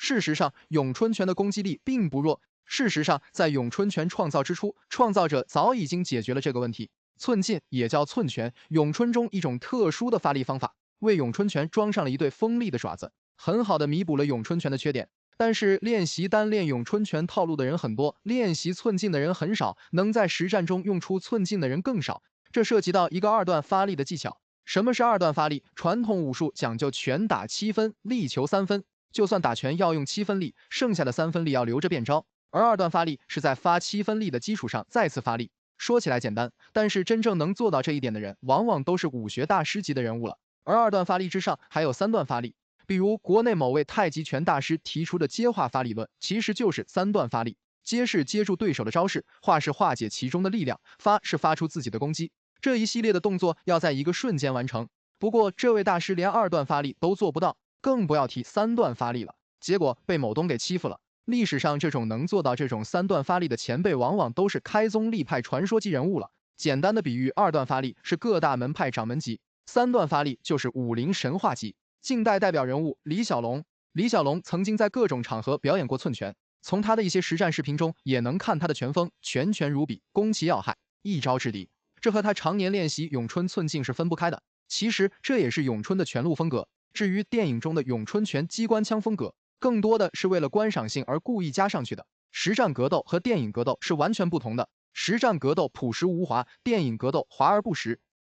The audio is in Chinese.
事实上，咏春拳的攻击力并不弱。事实上，在咏春拳创造之初，创造者早已经解决了这个问题。寸劲也叫寸拳，咏春中一种特殊的发力方法，为咏春拳装上了一对锋利的爪子，很好的弥补了咏春拳的缺点。但是练习单练咏春拳套路的人很多，练习寸劲的人很少，能在实战中用出寸劲的人更少。这涉及到一个二段发力的技巧。什么是二段发力？传统武术讲究拳打7分，力求3分。就算打拳要用7分力，剩下的3分力要留着变招。而二段发力是在发7分力的基础上再次发力。说起来简单，但是真正能做到这一点的人，往往都是武学大师级的人物了。而二段发力之上还有3段发力，比如国内某位太极拳大师提出的接化发理论，其实就是3段发力。接是接住对手的招式，化是化解其中的力量，发是发出自己的攻击。这一系列的动作要在一个瞬间完成。不过这位大师连2段发力都做不到，更不要提3段发力了。结果被某东给欺负了。历史上这种能做到这种3段发力的前辈，往往都是开宗立派传说级人物了。简单的比喻，2段发力是各大门派掌门级，3段发力就是武林神话级。近代代表人物李小龙，李小龙曾经在各种场合表演过寸拳，从他的一些实战视频中也能看他的拳风，拳拳如笔，攻其要害，一招制敌。这和他常年练习咏春寸劲是分不开的。其实这也是咏春的拳路风格。至于电影中的咏春拳机关枪风格，更多的是为了观赏性而故意加上去的。实战格斗和电影格斗是完全不同的。实战格斗朴实无华，电影格斗华而不实。